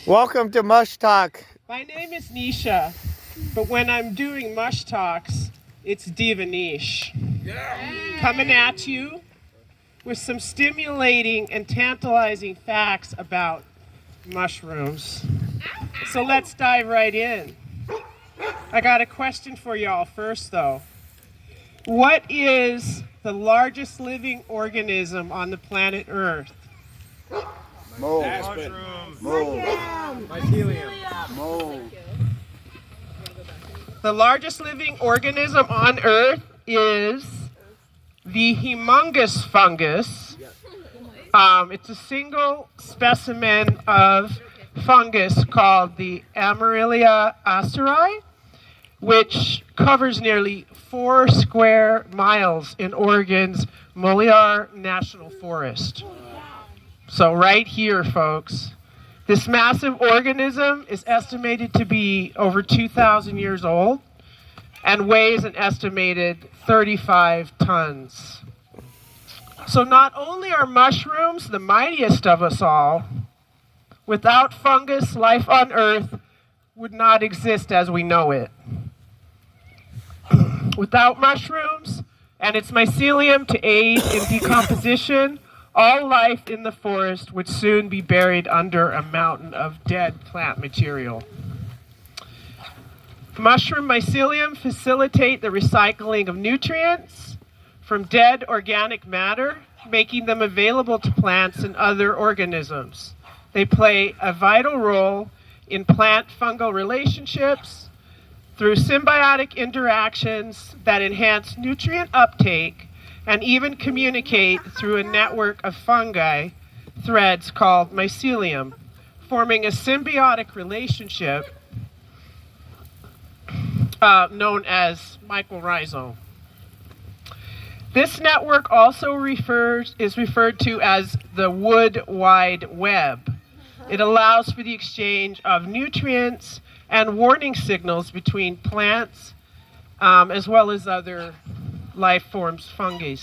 Welcome to Mush Talk. My name is Nisha, but when I'm doing Mush Talks, it's Diva Nish. Coming at you with some stimulating and tantalizing facts about mushrooms. So let's dive right in. I got a question for y'all first, though. What is the largest living organism on the planet Earth? Mold. Mushrooms. Mold. Mycelium. Mold. The largest living organism on Earth is the humongous fungus. It's a single specimen of fungus called the Amaryllia aceri, which covers nearly 4 square miles in Oregon's Moliar National Forest. So right here, folks, this massive organism is estimated to be over 2,000 years old and weighs an estimated 35 tons. So not only are mushrooms the mightiest of us all, without fungus, life on Earth would not exist as we know it. Without mushrooms and its mycelium to aid in decomposition, all life in the forest would soon be buried under a mountain of dead plant material. Mushroom mycelium facilitate the recycling of nutrients from dead organic matter, making them available to plants and other organisms. They play a vital role in plant-fungal relationships through symbiotic interactions that enhance nutrient uptake and even communicate through a network of fungi threads called mycelium, forming a symbiotic relationship known as mycorrhizome. This network also is referred to as the Wood Wide Web. It allows for the exchange of nutrients and warning signals between plants as well as other life forms, fungi.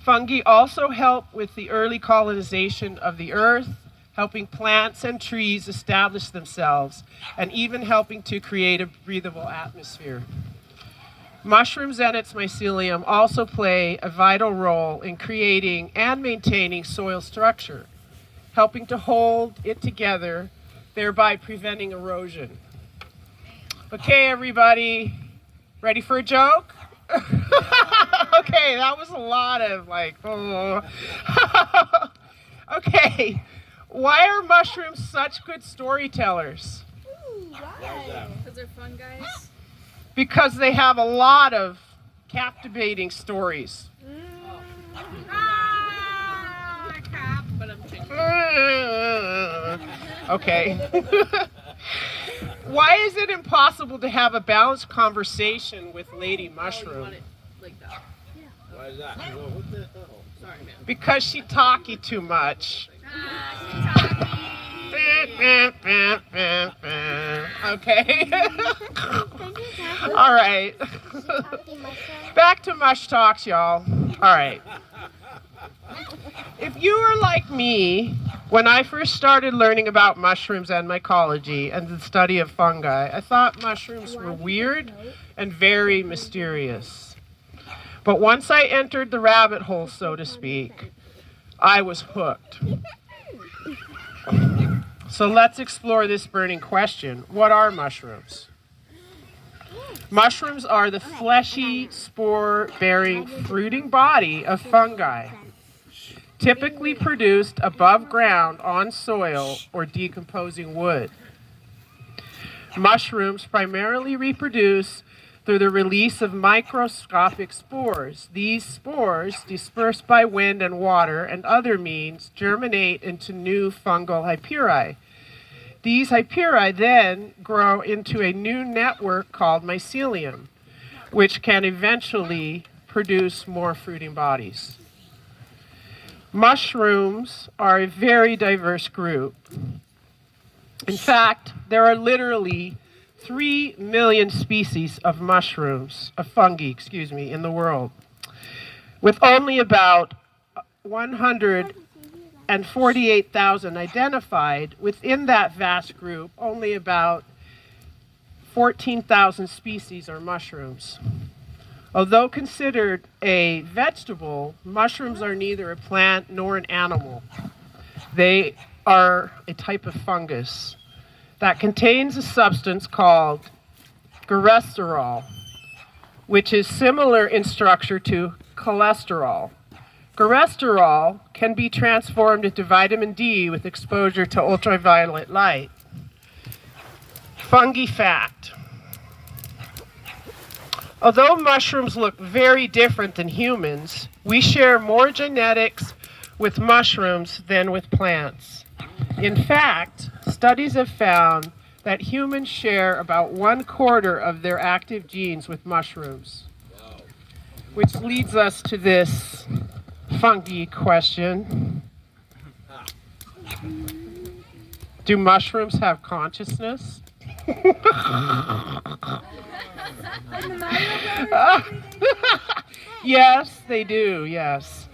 Fungi also help with the early colonization of the earth, helping plants and trees establish themselves, and even helping to create a breathable atmosphere. Mushrooms and its mycelium also play a vital role in creating and maintaining soil structure, helping to hold it together, thereby preventing erosion. Okay, everybody, ready for a joke? Okay, that was a lot of Okay, why are mushrooms such good storytellers? Why? Because they're fun guys. Because they have a lot of captivating stories. Crap, but I'm changing. Okay. Why is it impossible to have a balanced conversation with Lady Mushroom? Like that. Why is that? Sorry, man. Because she talky too much. Okay. All right. Back to Mush Talks, y'all. All right. If you were like me, when I first started learning about mushrooms and mycology and the study of fungi, I thought mushrooms were weird and very mysterious. But once I entered the rabbit hole, so to speak, I was hooked. So let's explore this burning question. What are mushrooms? Mushrooms are the fleshy, spore-bearing, fruiting body of fungi, typically produced above ground on soil or decomposing wood. Mushrooms primarily reproduce through the release of microscopic spores. These spores, dispersed by wind and water and other means, germinate into new fungal hyperae. These hyperae then grow into a new network called mycelium, which can eventually produce more fruiting bodies. Mushrooms are a very diverse group. In fact, there are literally 3 million species of fungi, in the world, with only about 100 and 48,000 identified, within that vast group, only about 14,000 species are mushrooms. Although considered a vegetable, mushrooms are neither a plant nor an animal. They are a type of fungus that contains a substance called cholesterol, which is similar in structure to cholesterol. Cholesterol can be transformed into vitamin D with exposure to ultraviolet light. Fungi fact. Although mushrooms look very different than humans, we share more genetics with mushrooms than with plants. In fact, studies have found that humans share about 1/4 of their active genes with mushrooms. Which leads us to this funky question. Do mushrooms have consciousness? Yes, they do, yes.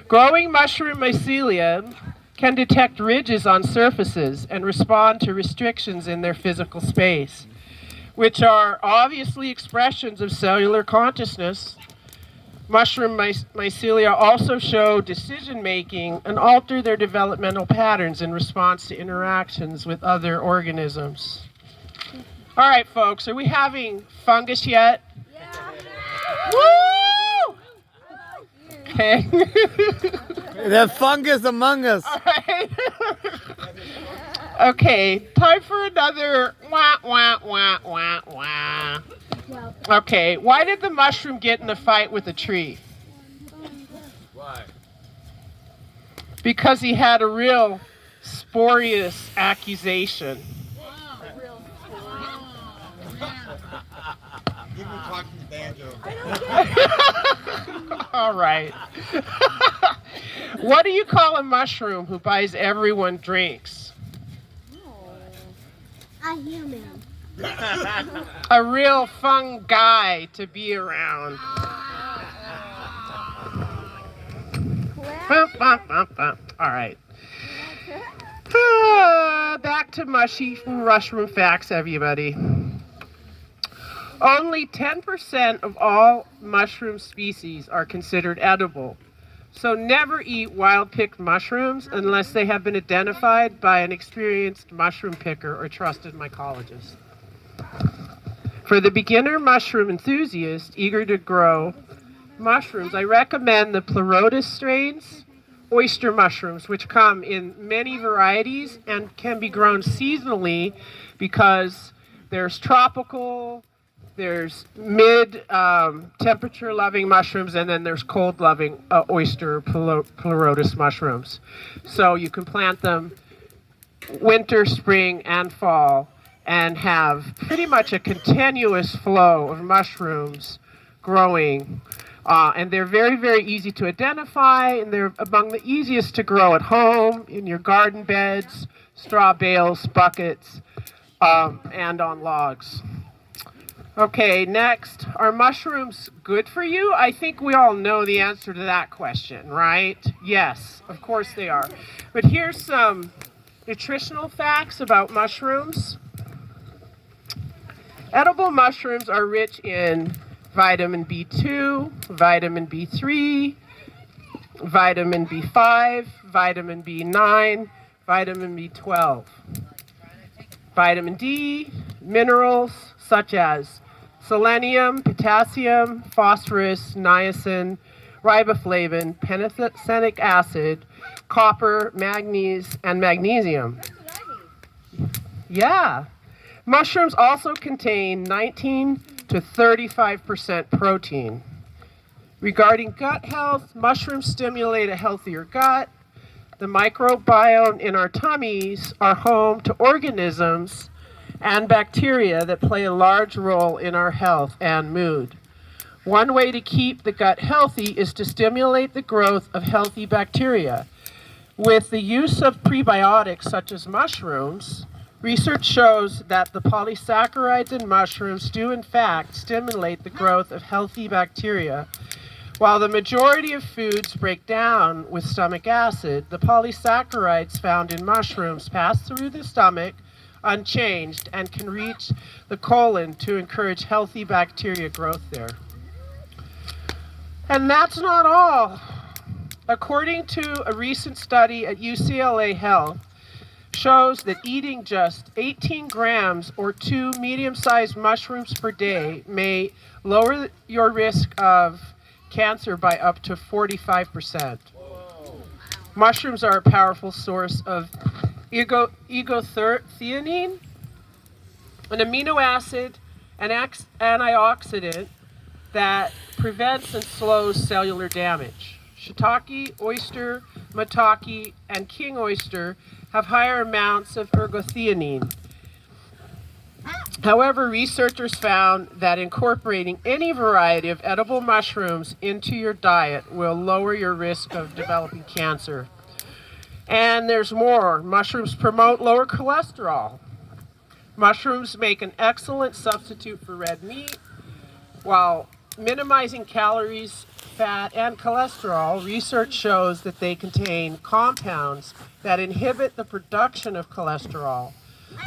Growing mushroom mycelium can detect ridges on surfaces and respond to restrictions in their physical space, which are obviously expressions of cellular consciousness. Mushroom mycelia also show decision-making and alter their developmental patterns in response to interactions with other organisms. All right, folks, are we having fungus yet? Yeah. Woo! Okay. The fungus among us. All right. Okay, time for another wah, wah, wah, wah, wah. Okay, why did the mushroom get in a fight with a tree? Why? Because he had a real spurious accusation. Give me talking banjo. All right. What do you call a mushroom who buys everyone drinks? A human. A real fun guy to be around. All right. Back to mushy mushroom facts, everybody. Only 10% of all mushroom species are considered edible. So never eat wild-picked mushrooms unless they have been identified by an experienced mushroom picker or trusted mycologist. For the beginner mushroom enthusiast eager to grow mushrooms, I recommend the Pleurotus strains, oyster mushrooms, which come in many varieties and can be grown seasonally because there's tropical, there's mid-temperature loving mushrooms, and then there's cold loving oyster Pleurotus mushrooms. So you can plant them winter, spring, and fall and have pretty much a continuous flow of mushrooms growing. And they're very, very easy to identify, and they're among the easiest to grow at home, in your garden beds, straw bales, buckets, and on logs. Okay, next, are mushrooms good for you? I think we all know the answer to that question, right? Yes, of course they are. But here's some nutritional facts about mushrooms. Edible mushrooms are rich in vitamin B2, vitamin B3, vitamin B5, vitamin B9, vitamin B12, vitamin D, minerals such as selenium, potassium, phosphorus, niacin, riboflavin, pantothenic acid, copper, manganese, and magnesium. Yeah. Mushrooms also contain 19 to 35% protein. Regarding gut health, mushrooms stimulate a healthier gut. The microbiome in our tummies are home to organisms and bacteria that play a large role in our health and mood. One way to keep the gut healthy is to stimulate the growth of healthy bacteria. With the use of prebiotics such as mushrooms, research shows that the polysaccharides in mushrooms do in fact stimulate the growth of healthy bacteria, While the majority of foods break down with stomach acid, the polysaccharides found in mushrooms pass through the stomach unchanged and can reach the colon to encourage healthy bacteria growth there. And that's not all. According to a recent study at UCLA Health, shows that eating just 18 grams or 2 medium-sized mushrooms per day may lower your risk of cancer by up to 45%. Mushrooms are a powerful source of theanine, an amino acid, an antioxidant that prevents and slows cellular damage. Shiitake, oyster, maitake, and king oyster have higher amounts of ergothioneine. However, researchers found that incorporating any variety of edible mushrooms into your diet will lower your risk of developing cancer. And there's more. Mushrooms promote lower cholesterol. Mushrooms make an excellent substitute for red meat. While minimizing calories, fat, and cholesterol, research shows that they contain compounds that inhibit the production of cholesterol,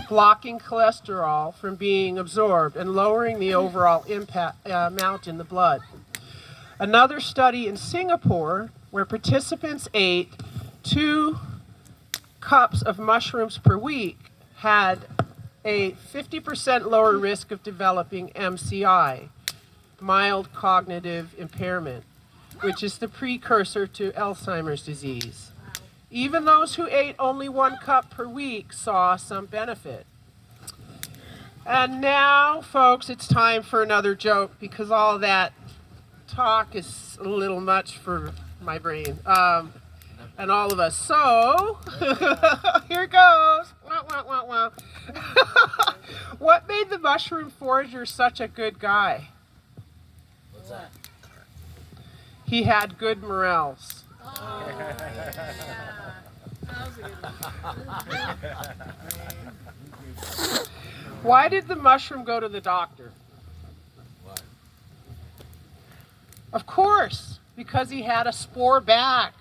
blocking cholesterol from being absorbed and lowering the overall amount in the blood. Another study in Singapore, where participants ate 2 cups of mushrooms per week, had a 50% lower risk of developing MCI, mild cognitive impairment, which is the precursor to Alzheimer's disease. Even those who ate only 1 cup per week saw some benefit. And now, folks, it's time for another joke, because all that talk is a little much for my brain and all of us. So, here goes. Wah, wah, wah, wah. What made the mushroom forager such a good guy? What's that? He had good morels. Oh, yeah. That was a good one. Why did the mushroom go to the doctor? What? Of course, because he had a spore back.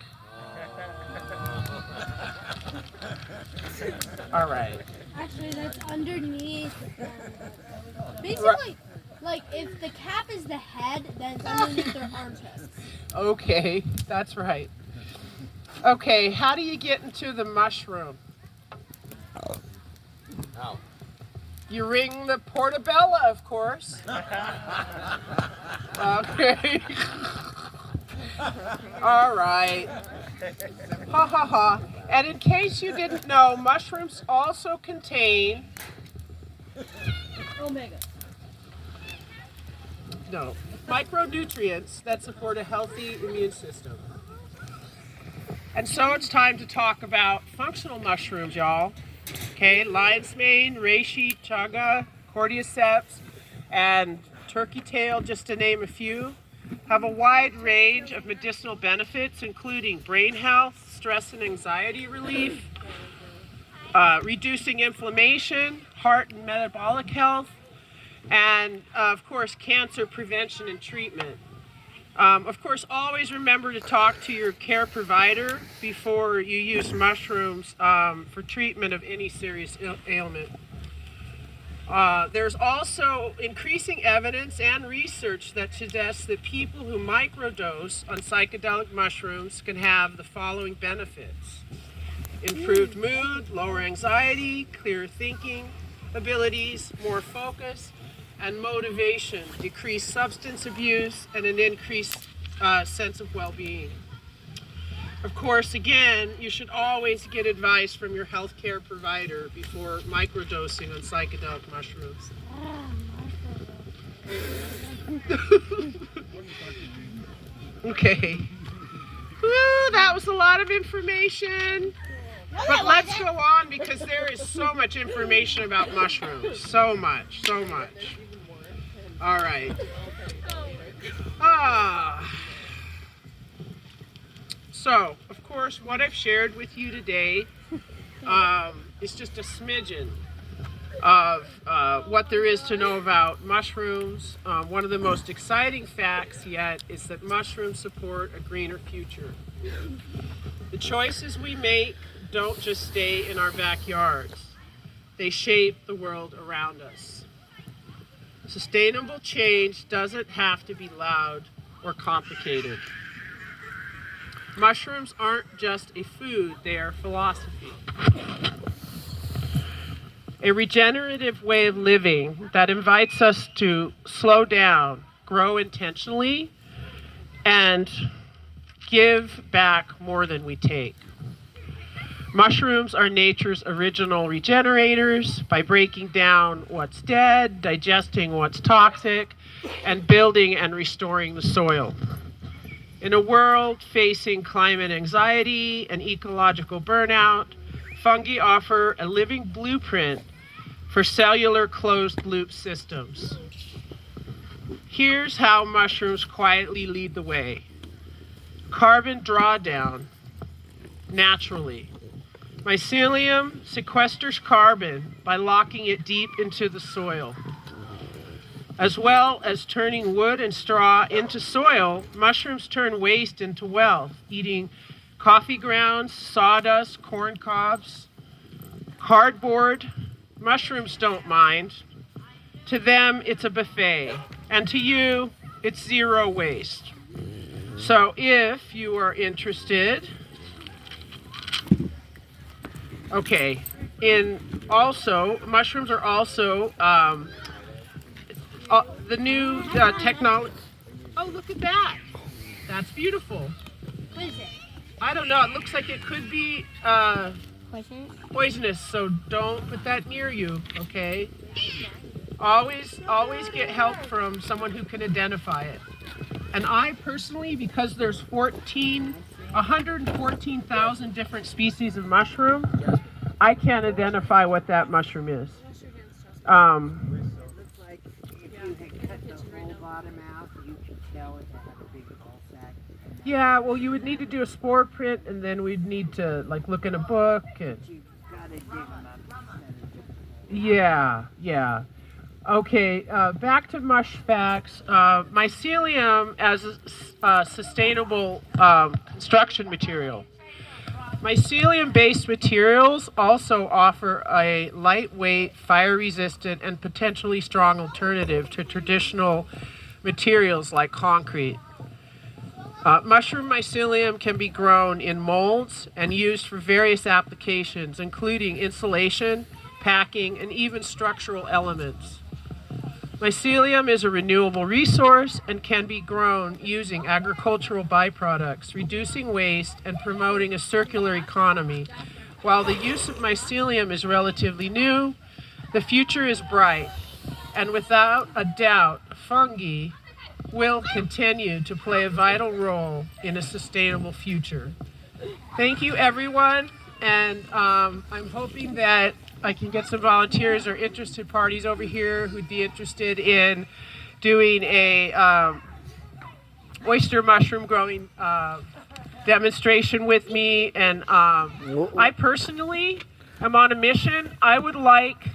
All right. Actually, that's underneath. Basically, like if the cap is the head, then it's underneath their arm chest. Okay, that's right. Okay, how do you get into the mushroom? How? You ring the portabella, of course. Okay. All right. Ha ha ha. And in case you didn't know, mushrooms also contain Omega. micronutrients that support a healthy immune system. And so it's time to talk about functional mushrooms, y'all. Okay, lion's mane, reishi, chaga, cordyceps, and turkey tail, just to name a few, have a wide range of medicinal benefits, including brain health, stress and anxiety relief, reducing inflammation, heart and metabolic health, and of course, cancer prevention and treatment. Of course, always remember to talk to your care provider before you use mushrooms for treatment of any serious ailment. There's also increasing evidence and research that suggests that people who microdose on psychedelic mushrooms can have the following benefits: improved mood, lower anxiety, clearer thinking abilities, more focus and motivation, decreased substance abuse, and an increased sense of well-being. Of course, again, you should always get advice from your healthcare provider before microdosing on psychedelic mushrooms. Okay. Woo, that was a lot of information. But let's go on, because there is so much information about mushrooms. So much, so much. All right. So, of course, what I've shared with you today is just a smidgen of what there is to know about mushrooms. One of the most exciting facts yet is that mushrooms support a greener future. The choices we make don't just stay in our backyards. They shape the world around us. Sustainable change doesn't have to be loud or complicated. Mushrooms aren't just a food, they are philosophy. A regenerative way of living that invites us to slow down, grow intentionally, and give back more than we take. Mushrooms are nature's original regenerators by breaking down what's dead, digesting what's toxic, and building and restoring the soil. In a world facing climate anxiety and ecological burnout, fungi offer a living blueprint for cellular closed-loop systems. Here's how mushrooms quietly lead the way. Carbon drawdown, naturally. Mycelium sequesters carbon by locking it deep into the soil. As well as turning wood and straw into soil, mushrooms turn waste into wealth, eating coffee grounds, sawdust, corn cobs, cardboard. Mushrooms don't mind. To them, it's a buffet. And to you, it's zero waste. So if you are interested, okay, mushrooms are also the new technology. Oh, look at that. That's beautiful. What is it? I don't know. It looks like it could be poisonous, so don't put that near you, okay? Always get help from someone who can identify it. And I personally, because there's 114,000 different species of mushroom, I can't identify what that mushroom is. Looks like if you had cut the whole bottom out, you could tell it had a big ball sack. Yeah, well, you would need to do a spore print, and then we'd need to look in a book. And You gotta dig them up instead of yeah. Okay, back to mush facts. Mycelium as a sustainable construction material. Mycelium-based materials also offer a lightweight, fire-resistant, and potentially strong alternative to traditional materials like concrete. Mushroom mycelium can be grown in molds and used for various applications, including insulation, packing, and even structural elements. Mycelium is a renewable resource and can be grown using agricultural byproducts, reducing waste and promoting a circular economy. While the use of mycelium is relatively new, the future is bright, and without a doubt, fungi will continue to play a vital role in a sustainable future. Thank you, everyone, and I'm hoping that I can get some volunteers or interested parties over here who'd be interested in doing a oyster mushroom growing demonstration with me. And I personally am on a mission. I would like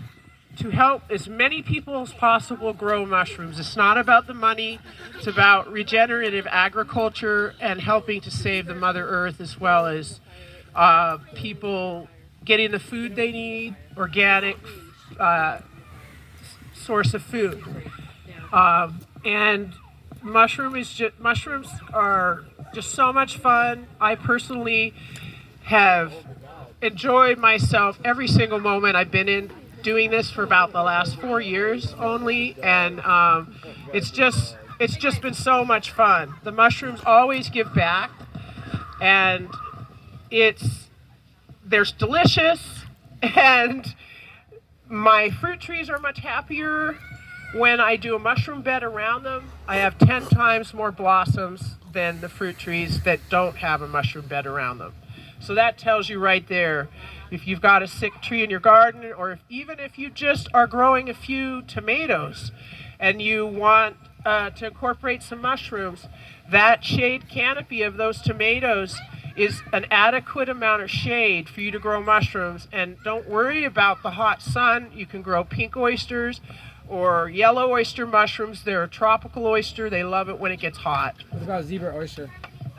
to help as many people as possible grow mushrooms. It's not about the money. It's about regenerative agriculture and helping to save the Mother Earth, as well as people getting the food they need, organic source of food. And mushrooms are just so much fun. I personally have enjoyed myself every single moment I've been in doing this for about the last 4 years only, and it's just been so much fun. The mushrooms always give back, and they're delicious, and my fruit trees are much happier when I do a mushroom bed around them. I have 10 times more blossoms than the fruit trees that don't have a mushroom bed around them. So that tells you right there, if you've got a sick tree in your garden, or even if you just are growing a few tomatoes and you want to incorporate some mushrooms, that shade canopy of those tomatoes is an adequate amount of shade for you to grow mushrooms. And don't worry about the hot sun. You can grow pink oysters or yellow oyster mushrooms. They're a tropical oyster. They love it when it gets hot. What about zebra oyster?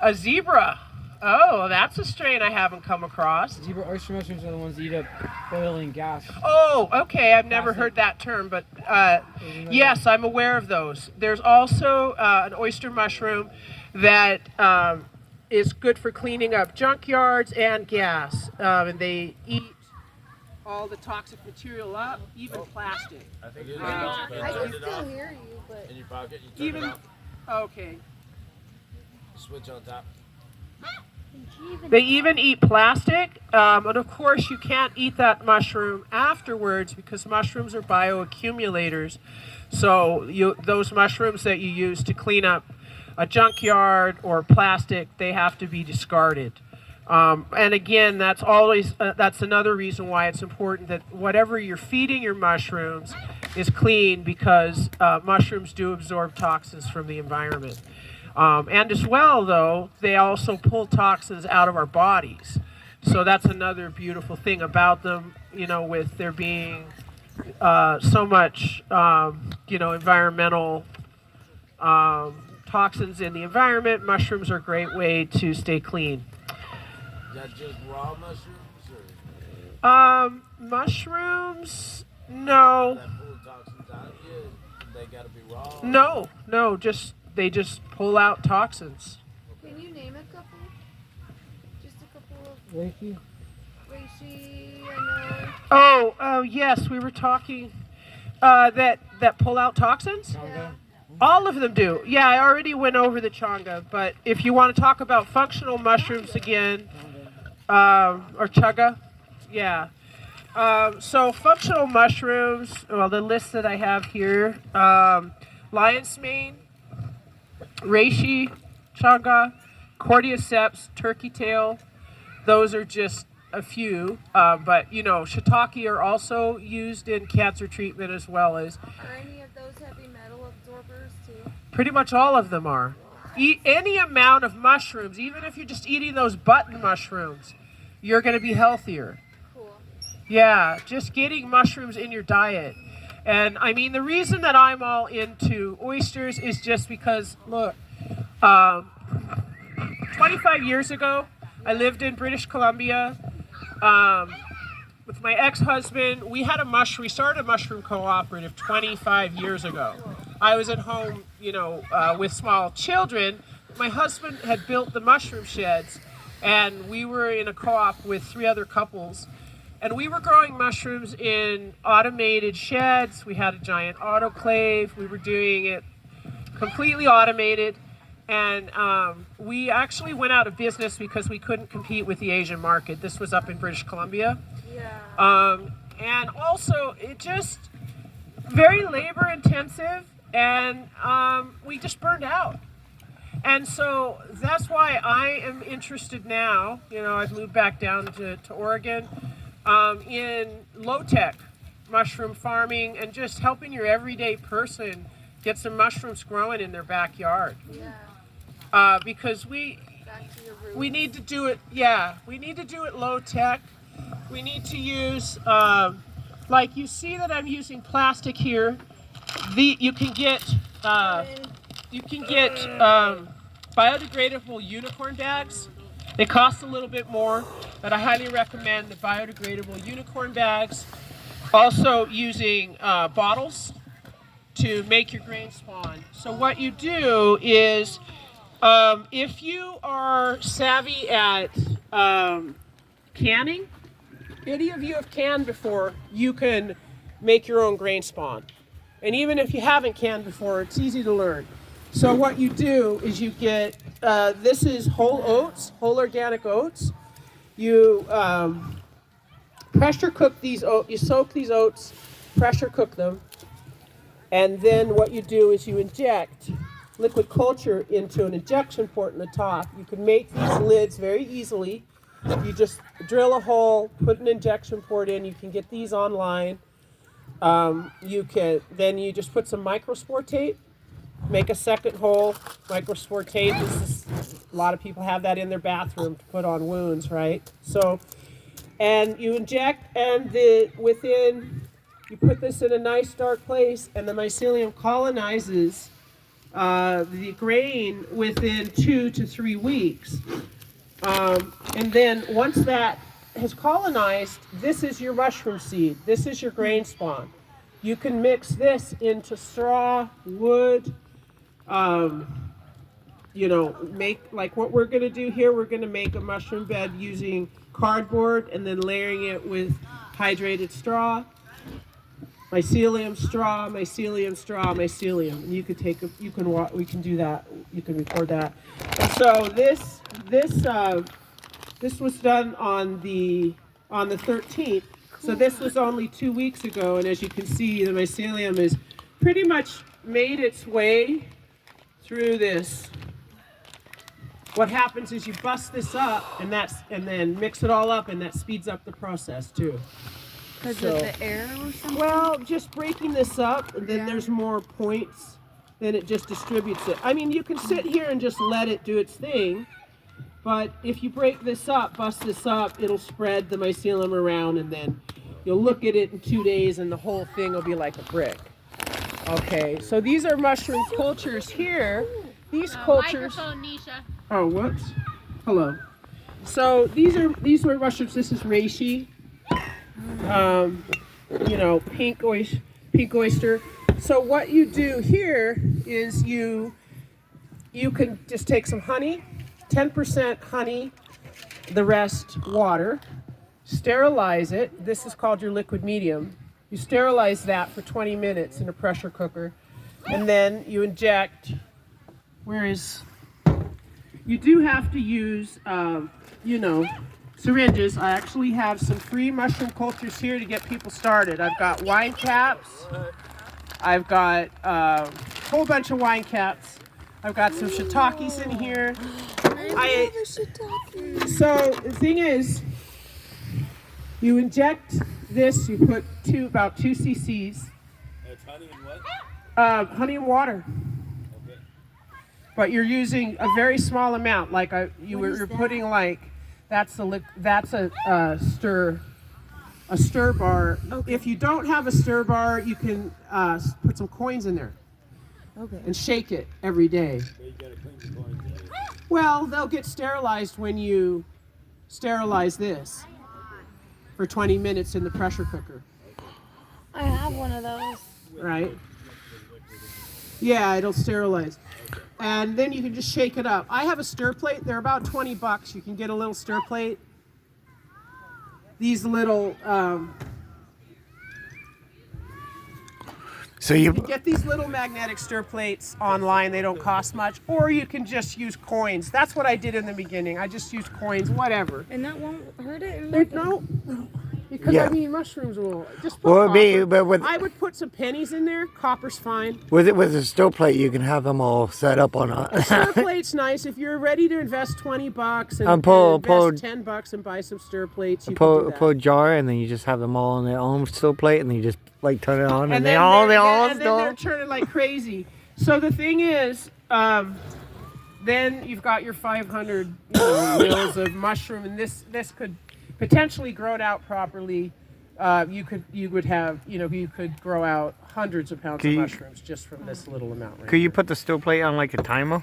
A zebra. Oh, that's a strain I haven't come across. Zebra oyster mushrooms are the ones that eat up oil and gas. Oh, okay. I've never heard that term, but yes, I'm aware of those. There's also an oyster mushroom that is good for cleaning up junkyards and gas. And they eat all the toxic material up, even plastic. I think it is. I can still hear you, but In your pocket, you turn Even, it off. okay. Switch on top. They even eat plastic, and of course you can't eat that mushroom afterwards because mushrooms are bioaccumulators. So those mushrooms that you use to clean up a junkyard or plastic, they have to be discarded. And again, that's always that's another reason why it's important that whatever you're feeding your mushrooms is clean, because mushrooms do absorb toxins from the environment. And as well, though, they also pull toxins out of our bodies. So that's another beautiful thing about them, you know, with there being so much, you know, environmental toxins in the environment. Mushrooms are a great way to stay clean. Is that just raw mushrooms? Or Mushrooms, no. that pull toxins out of you? They gotta be raw? No, they just pull out toxins. can you name a couple? Just a couple of Reishi? reishi, I Oh, yes, we were talking that pull out toxins. know. Yeah. All of them do. Yeah, I already went over the changa, but if you want to talk about functional mushrooms again, or chaga, yeah. So functional mushrooms, well, the list that I have here, lion's mane, reishi, chaga, cordyceps, turkey tail. Those are just a few, but you know, shiitake are also used in cancer treatment as well as. Are any of those heavy metal absorbers too? Pretty much all of them are. Eat any amount of mushrooms, even if you're just eating those button mushrooms, you're going to be healthier. Cool. Yeah, just getting mushrooms in your diet. And I mean, the reason that I'm all into oysters is just because, look, 25 years ago, I lived in British Columbia with my ex-husband. We started a mushroom cooperative 25 years ago. I was at home, you know, with small children. My husband had built the mushroom sheds, and we were in a co-op with 3 other couples. And we were growing mushrooms in automated sheds. We had a giant autoclave. We were doing it completely automated. And we actually went out of business because we couldn't compete with the Asian market. This was up in British Columbia. Yeah. And also, it just very labor intensive, and we just burned out. And so that's why I am interested now. You know, I've moved back down to Oregon in low-tech mushroom farming and just helping your everyday person get some mushrooms growing in their backyard. Yeah. Because Back to your roots. we need to do it, yeah, we need to do it low-tech. We need to use, like you see that I'm using plastic here. You can get biodegradable unicorn bags. They cost a little bit more, but I highly recommend the biodegradable unicorn bags. Also using bottles to make your grain spawn. So what you do is, if you are savvy at canning, any of you have canned before, you can make your own grain spawn. And even if you haven't canned before, it's easy to learn. So what you do is you get, this is whole oats, whole organic oats. You pressure cook these oats, you soak these oats, pressure cook them. And then what you do is you inject liquid culture into an injection port in the top. You can make these lids very easily. You just drill a hole, put an injection port in. You can get these online. Then you just put some microspore tape, make a second hole. Microspore tape is A lot of people have that in their bathroom to put on wounds, right? So, and you inject, and you put this in a nice dark place, and the mycelium colonizes the grain within 2 to 3 weeks. And then once that has colonized, this is your mushroom seed. This is your grain spawn. You can mix this into straw, wood, make like what we're going to do here. We're going to make a mushroom bed using cardboard and then layering it with hydrated straw. Mycelium, straw, mycelium, straw, mycelium. And we can do that. You can record that. And so this was done on the 13th. So this was only 2 weeks ago, and as you can see, the mycelium has pretty much made its way through this. What happens is you bust this up, and then mix it all up, and that speeds up the process too. Because of the air or something? Well, just breaking this up, and then there's more points, then it just distributes it. I mean, you can sit here and just let it do its thing, but if you break this up, bust this up, it'll spread the mycelium around, and then you'll look at it in 2 days, and the whole thing will be like a brick. Okay, so these are mushroom cultures here. These cultures. Microphone, Nisha. Oh, whoops. Hello. So these are mushrooms. This is reishi. Pink oyster. So what you do here is you can just take some honey, 10% honey, the rest water, sterilize it. This is called your liquid medium. You sterilize that for 20 minutes in a pressure cooker, and then you inject. You do have to use, syringes. I actually have some free mushroom cultures here to get people started. I've got wine caps. I've got a whole bunch of wine caps. I've got some shiitakes in here. So the thing is, you inject this. You put about 2 cc's. It's honey and what? Honey and water. Okay. But you're using a very small amount. Like you're putting like that's a stir bar. Okay. If you don't have a stir bar, you can put some coins in there. Okay. And shake it every day. So you gotta clean the coins out. Well, they'll get sterilized when you sterilize this for 20 minutes in the pressure cooker. I have one of those. Right? Yeah, it'll sterilize. And then you can just shake it up. I have a stir plate. They're about $20. You can get a little stir plate. These little, So you can get these little magnetic stir plates online. They don't cost much. Or you can just use coins. That's what I did in the beginning. I just used coins, whatever. And that won't hurt it? No. Because Yeah. I mean, mushrooms will just put copper. I would put some pennies in there. Copper's fine. with a stir plate, you can have them all set up on a. Stir plate's nice. If you're ready to invest $20 and invest $10 and buy some stir plates, you can do that. Put a jar, and then you just have them all on their own stir plate, and then you just like turn it on, and then then they're turning like crazy. So the thing is, then you've got your 500 mils of mushroom, and this could potentially grown out properly. You could grow out hundreds of pounds of mushrooms just from this little amount. Could you put the stir plate on like a timer?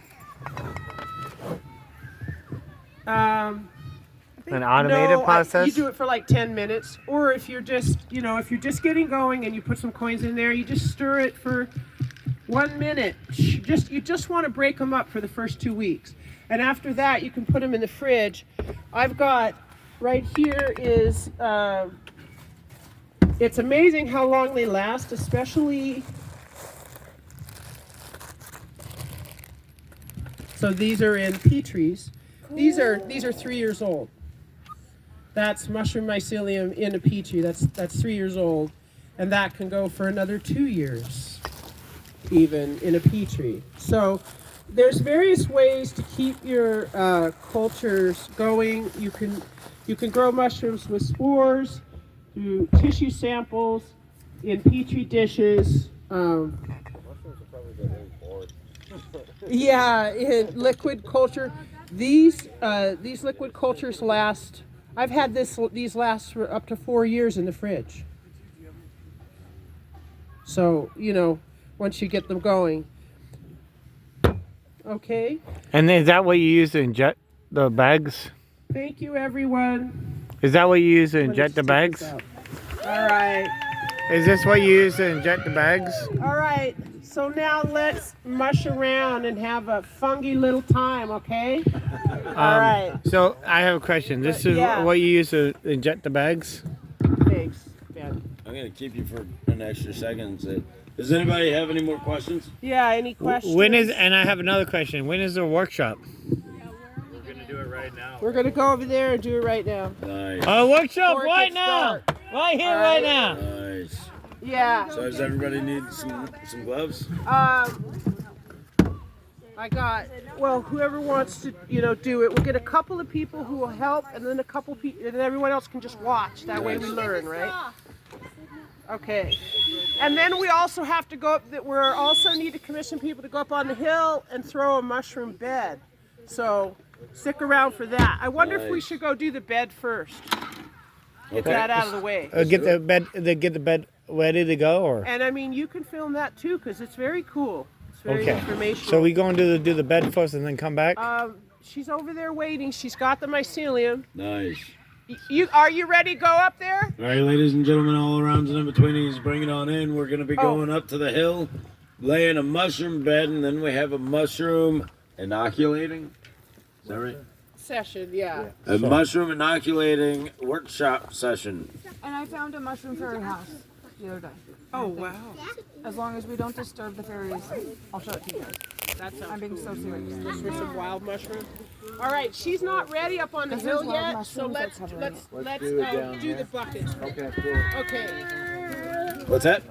An automated process? You do it for like 10 minutes. Or if you're just, getting going and you put some coins in there, you just stir it for 1 minute. You just want to break them up for the first 2 weeks. And after that, you can put them in the fridge. I've got, right here is, it's amazing how long they last, especially. So these are in Petries. Cool. These are 3 years old. That's mushroom mycelium in a Petri. That's 3 years old, and that can go for another 2 years, even in a Petri. So there's various ways to keep your cultures going. You can grow mushrooms with spores, through tissue samples, in Petri dishes. Mushrooms are probably get really bored. Yeah, in liquid culture. These liquid cultures last. I've had these last for up to 4 years in the fridge. So once you get them going. Okay. And is that what you use to inject the bags? Thank you, everyone. Is that what you use to inject the bags? All right. Is this what you use to inject the bags? All right. So now let's mush around and have a funky little time, okay? All right. So I have a question. This is what you use to inject the bags? Thanks, Ben. I'm gonna keep you for an extra second. Does anybody have any more questions? Yeah, any questions? And I have another question. When is the workshop? We're gonna do it right now. We're going to go over there and do it right now. Nice. Workshop Before it right gets now. dark. Right here, All right right. now. Nice. Yeah. So does everybody need some gloves? Whoever wants to, do it, we'll get a couple of people who will help, and then a couple people, and then everyone else can just watch. That way we learn, right? Okay. And then we also have to go up. We also need to commission people to go up on the hill and throw a mushroom bed. So stick around for that. I wonder if we should go do the bed first. Get that out of the way. Get the bed ready to go, or? And I mean, you can film that too, because it's very cool. It's very informational. So we going to do the bed first and then come back? She's over there waiting. She's got the mycelium. Nice. Are you ready to go up there? All right, ladies and gentlemen, all around and in between, bring it on in. We're gonna be going up to the hill, laying a mushroom bed, and then we have a mushroom inoculating. Is that right? Session, yeah. A mushroom inoculating workshop session. And I found a mushroom fairy house the other day. Oh, wow. As long as we don't disturb the fairies, I'll show it to you guys. I'm being so serious. Just for some wild mushrooms. All right, she's not ready up on the hill yet, so let's do the bucket. Okay, cool. Okay. What's that?